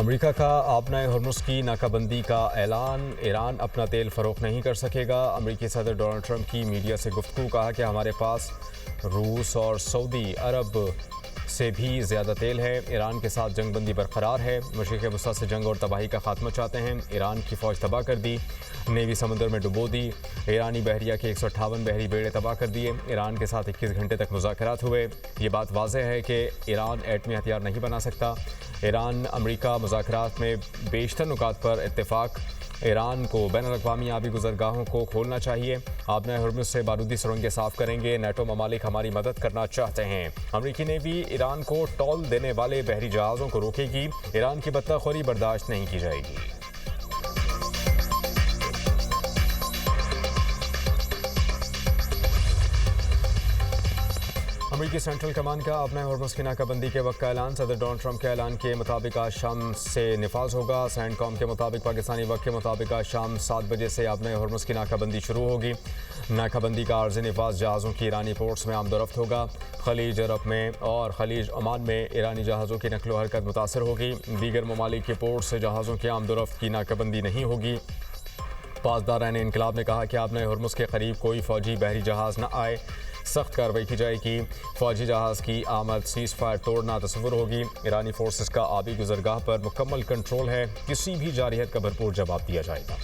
America का आपना Hormuz की नाकाबंदी का ऐलान। ईरान अपना तेल फ़रोख्त नहीं कर सकेगा। अमेरिकी सदर डोनाल्ड ट्रंप की मीडिया से गुफ्तगू। कहा कि हमारे पास रूस और सऊदी अरब से भी ज़्यादा तेल है। ईरान के साथ जंगबंदी बरकरार है। मशरिक़ वस्ता से जंग और तबाही का खात्मा चाहते हैं। ईरान की फ़ौज तबाह कर दी, नेवी समुद्र में डुबो दी। ईरानी बहरिया के 158 बहरी बेड़े तबाह कर दिए। ईरान के साथ 21 घंटे तक मुज़ाकरात हुए। ये बात वाज़ेह है कि ईरान एटमी हथियार नहीं बना सकता। ईरान अमेरिका मुज़ाकरात में बेशतर नुकात पर इत्तेफाक। ईरान को बैनुल-अक़वामी आबी गुज़रगाहों को खोलना चाहिए। आपना हॉर्मुज़ से बारूदी सुरंगें साफ़ करेंगे। नेटो ममालिक हमारी मदद करना चाहते हैं। अमेरिकी नेवी ईरान को टॉल देने वाले बहरी जहाज़ों को रोकेगी। ईरान की बत्ताखोरी बर्दाश्त नहीं की जाएगी। अमेरिकी सेंट्रल कमान का अपना हॉर्मुज़ की नाकाबंदी के वक्त का ऐलान। सदर डोनाल्ड ट्रंप के ऐलान के मुताबिक आज शाम से निफाज होगा। सैंडकॉम के मुताबिक पाकिस्तानी वक्त के मुताबिक आज शाम 7 बजे से अपना हॉर्मुज़ की नाकाबंदी शुरू होगी। नाकाबंदी का अर्ज़ निफाज जहाज़ों की ईरानी पोर्ट्स में आमदोरफ्त होगा। खलीज अरब में और खलीज ओमान में ईरानी जहाज़ों की नकलो हरकत मुतासर होगी। दीगर ममालिक के पोर्ट से जहाज़ों की आमदोरफ्त की नाकाबंदी नहीं होगी। पासदारान इनकलाब ने कहा कि आपना हॉर्मुज़ के करीब कोई फ़ौजी बहरी जहाज़ न आए, सख्त कार्रवाई की जाएगी। फ़ौजी जहाज़ की आमद सीज़ फायर तोड़ना तस्वुर होगी। ईरानी फोर्सेस का आबी गुज़रगाह पर मुकम्मल कंट्रोल है। किसी भी जारहियत का भरपूर जवाब दिया जाएगा।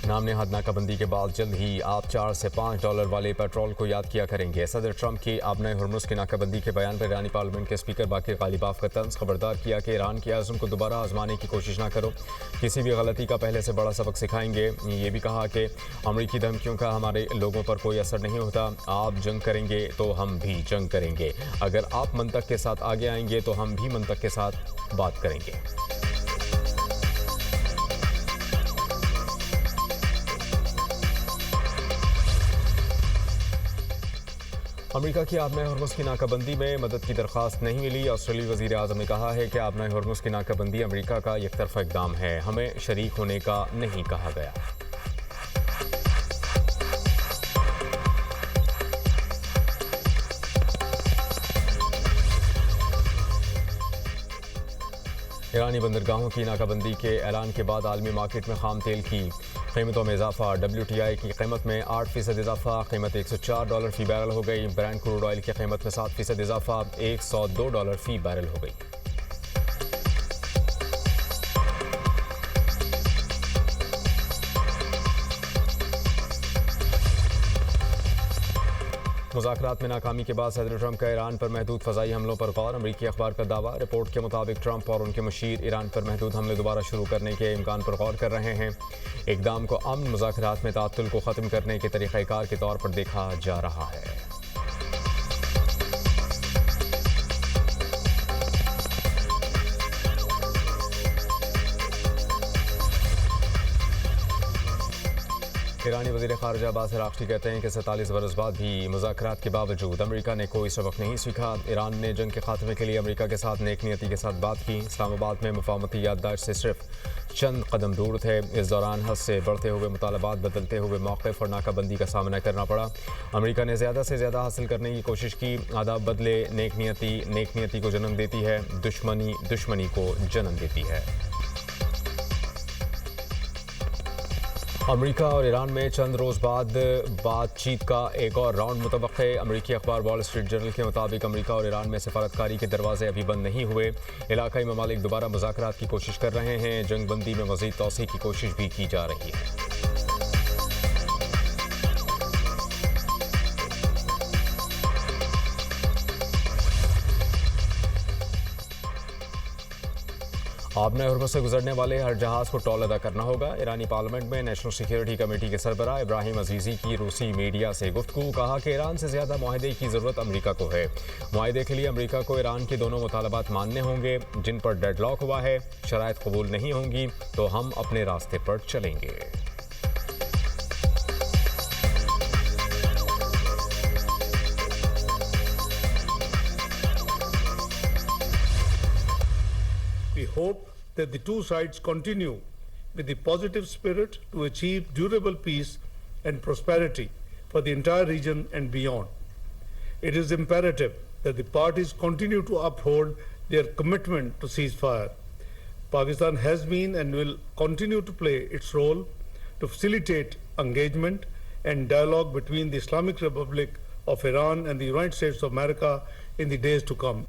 नाम ने हद नाकाबंदी के बाद जल्द ही आप $4 से $5 वाले पेट्रोल को याद किया करेंगे। सदर ट्रंप की आपना हॉर्मुज़ की नाकाबंदी के बयान पर ईरानी पार्लियामेंट के स्पीकर बाकिर गालिबाफ का तंज। खबरदार किया कि ईरान के आज़म को दोबारा आजमाने की कोशिश ना करो, किसी भी गलती का पहले से बड़ा सबक सिखाएंगे। ये भी कहा कि अमरीकी धमकियों का हमारे लोगों पर कोई असर नहीं होता। आप जंग करेंगे तो हम भी जंग करेंगे। अगर आप मंतक के साथ आगे आएंगे तो हम भी मंतक के साथ बात करेंगे। अमेरिका की आपना हॉर्मुज़ की नाकाबंदी में मदद की दरख्वास्त नहीं मिली। ऑस्ट्रेलियाई वज़ीर आज़म ने कहा है कि आपना हॉर्मुज़ की नाकाबंदी अमेरिका का एकतरफ़ा इक़दाम है, हमें शरीक होने का नहीं कहा गया। ईरानी बंदरगाहों की नाकाबंदी के ऐलान के बाद आलमी मार्केट में खाम तेल की कीमतों में इजाफा। WTI की कीमत में 8% इजाफा, कीमत $104 फ़ी बैरल हो गई। ब्रेंट क्रूड ऑयल की कीमत में 7% इजाफा, $102 फ़ी बैरल हो गई। मुज़ाकरात में नाकामी के बाद सदर ट्रंप का ईरान पर महदूद फ़ज़ाई हमलों पर गौर। अमरीकी अखबार का दावा। रिपोर्ट के मुताबिक ट्रंप और उनके मुशीर ईरान पर महदूद हमले दोबारा शुरू करने के इम्कान पर गौर कर रहे हैं। इक़दाम को अमन मुज़ाकरात में तातुल को ख़त्म करने के तरीक़ाकार के तौर पर देखा जा रहा है। ईरानी वज़ीर ख़ारिजा अब्बास अराग़ची कहते हैं कि 47 बरस बाद भी मुज़ाकरात के बावजूद अमेरिका ने कोई सबक नहीं सीखा। ईरान ने जंग के खात्मे के लिए अमेरिका के साथ नेक नियति के साथ बात की। इस्लामाबाद में मुफ़ाहमती याददाश्त से सिर्फ चंद कदम दूर थे। इस दौरान हद से बढ़ते हुए मुतालबात, बदलते हुए मौक़िफ़ और नाकाबंदी का सामना करना पड़ा। अमेरिका ने ज़्यादा से ज़्यादा हासिल करने की कोशिश की। आदाब बदले, नेक नियति को जन्म देती है, दुश्मनी दुश्मनी को जन्म देती है। अमेरिका और ईरान में चंद रोज़ बाद बातचीत का एक और राउंड मुतवक्के। अमेरिकी अखबार वॉल स्ट्रीट जर्नल के मुताबिक अमेरिका और ईरान में सफारतकारी के दरवाजे अभी बंद नहीं हुए। इलाकाई ममालिक दोबारा मुज़ाकरात की कोशिश कर रहे हैं। जंगबंदी में मज़ीद तौसीक़ की कोशिश भी की जा रही है। आपना हॉर्मुज़ से गुजरने वाले हर जहाज़ को टोल अदा करना होगा। ईरानी पार्लियामेंट में नेशनल सिक्योरिटी कमेटी के सरबराह इब्राहिम अजीज़ी की रूसी मीडिया से गुफ्तगू। कहा कि ईरान से ज़्यादा मुआहदे की ज़रूरत अमेरिका को है। मुआहदे के लिए अमेरिका को ईरान के दोनों मुतालबात मानने होंगे जिन पर डेडलॉक हुआ है। शराइत कबूल नहीं होंगी तो हम अपने रास्ते पर चलेंगे। We hope that the two sides continue with the positive spirit to achieve durable peace and prosperity for the entire region and beyond. It is imperative that the parties continue to uphold their commitment to ceasefire. Pakistan has been and will continue to play its role to facilitate engagement and dialogue between the Islamic Republic of Iran and the United States of America in the days to come.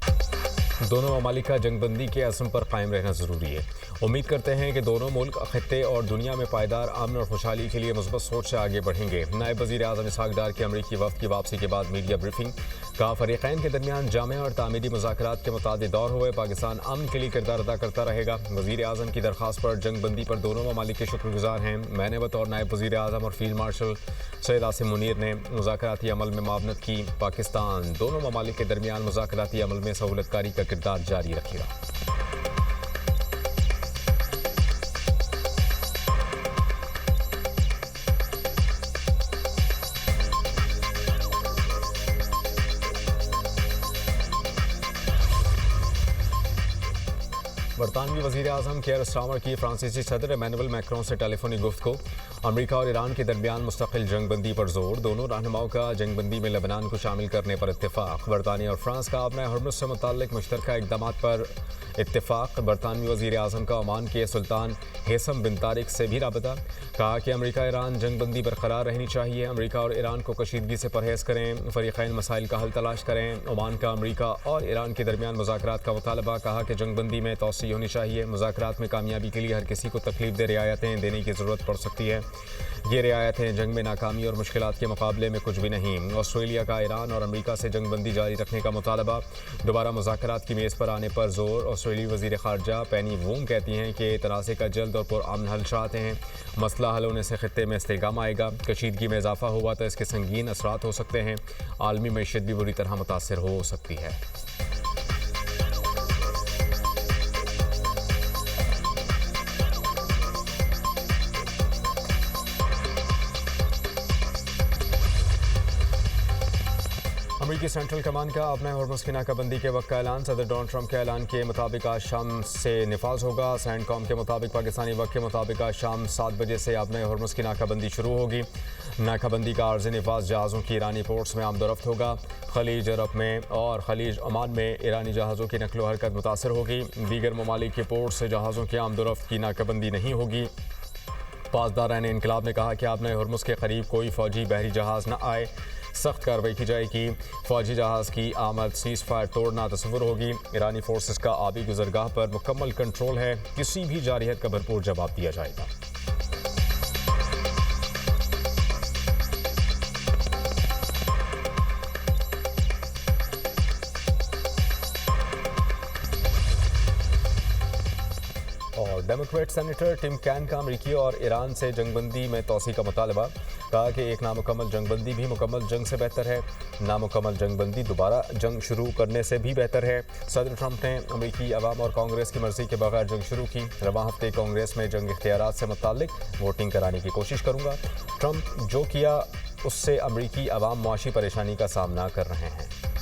दोनों ममालिक का जंगबंदी के अज़्म पर कायम रहना ज़रूरी है। उम्मीद करते हैं कि दोनों मुल्क खित्ते और दुनिया में पायदार अमन और खुशहाली के लिए मुस्बत सोच से आगे बढ़ेंगे। नायब वज़ीर आज़म इसहाक डार की अमरीकी वफ़द की वापसी के बाद मीडिया ब्रीफिंग का फ़रीक़ैन के दरमियान जामे और तामीरी मुज़ाकरात के मुतादिद दौर हुए। पाकिस्तान अमन के लिए किरदार अदा करता रहेगा। वज़ीर आज़म की दरख्वास्त पर जंगबंदी पर दोनों ममालिक के शुक्रगुजार हैं। मैंने बतौर नायब वज़ीर आज़म और फील्ड मार्शल सैयद आसिम मुनीर ने मुज़ाकराती अमल में मावनत की। पाकिस्तान दोनों ममालिक के दरमियान मुज़ाकराती अमल में सहूलतकारी का किरदार जारी रखेगा। बरतानवी वज़ीर आज़म केयर स्टार्मर की फ्रांसीसी सदर इमैनुअल मैक्रोन से टेलीफोनिक गुफ्तगू। अमरीका और ईरान के दरमियान मुस्तकिल जंगबंदी पर जोर। दोनों रहनुमाओं का जंगबंदी में लेबनान को शामिल करने पर इत्तेफाक। बरतानिया और फ्रांस का अपने हरमुज़ से मुताल्लिक मुश्तरका इक़दाम पर इत्तेफाक। बरतानवी वज़ीर आज़म का ओमान के सुल्तान हैसम बिन तारिक से भी राबता। कहा कि अमरीका ईरान जंगबंदी बरकरार रहनी चाहिए। अमरीका और ईरान को कशीदगी से परहेज़ करें। फ़रीक़ैन मसाइल का हल तलाश करें। ओमान का अमरीका और ईरान के दरमियान मुज़ाकरात का मुतालबा। कहा कि जंगबंदी में तोसी होनी चाहिए। मुज़ाकरात में कामयाबी के लिए हर किसी को तकलीफ दे रियायतें देने की ज़रूरत पड़ सकती है। ये रियायतें जंग में नाकामी और मुश्किलात के मुकाबले में कुछ भी नहीं। ऑस्ट्रेलिया का ईरान और अमरीका से जंगबंदी जारी रखने का मुतालबा। दोबारा मुज़ाकरात की मेज़ पर आने पर जोर। ऑस्ट्रेलियाई वज़ीर ख़ारजा पेनी वोंग कहती हैं कि तनाज़े का जल्द और पुरअमन हल चाहते हैं। मसला हल होने से खित्ते में इस्तेहकाम आएगा। कशीदगी में इजाफा हुआ तो इसके संगीन असरात हो सकते हैं। आलमी मईशत भी बुरी तरह मुतासर हो सकती है। अमरीकी सेंट्रल कमान का अपने हॉर्मुज़ की नाकाबंदी के वक्त का ऐलान। सदर डोनाल्ड ट्रंप के ऐलान के मुताबिक आज शाम से निफाज होगा। सैंडकॉम के मुताबिक पाकिस्तानी वक्त के मुताबिक आज शाम 7 बजे से अपने हॉर्मुज़ की नाकाबंदी शुरू होगी। नाकाबंदी का आर्ज़ी निफाज जहाज़ों की ईरानी पोर्ट्स में आमदोरफ्त होगा। खलीज अरब में और खलीज ओमान में ईरानी जहाज़ों की नकलो हरकत मुतासर होगी। दीगर ममालिक के पोर्ट से जहाज़ों की आमदोरफ्त की नाकाबंदी नहीं होगी। पासदारान इनकलाब ने कहा कि आपने हॉर्मुज़ के करीब कोई फ़ौजी बहरी जहाज़ न आए। सख्त कार्रवाई की जाएगी। फ़ौजी जहाज़ की आमद सीज़ फायर तोड़ना तस्वुर होगी। ईरानी फोर्सेस का आबी गुजरगाह पर मुकम्मल कंट्रोल है। किसी भी जारियत का भरपूर जवाब दिया जाएगा। और डेमोक्रेट सेनेटर टिम कैन का अमरीकी और ईरान से जंगबंदी में तोसी का मुतालबा। कहा कि एक नामुकम्मल जंगबंदी भी मुकम्मल जंग से बेहतर है। नामुकम्मल जंगबंदी दोबारा जंग शुरू करने से भी बेहतर है। सदर ट्रंप ने अमरीकी अवाम और कांग्रेस की मर्जी के बगैर जंग शुरू की। रवां हफ्ते कांग्रेस में जंग इख्तियारात से मुताल्लिक वोटिंग कराने की कोशिश करूँगा। ट्रंप जो किया उससे अमरीकी अवाम मुआशी परेशानी का सामना कर रहे हैं।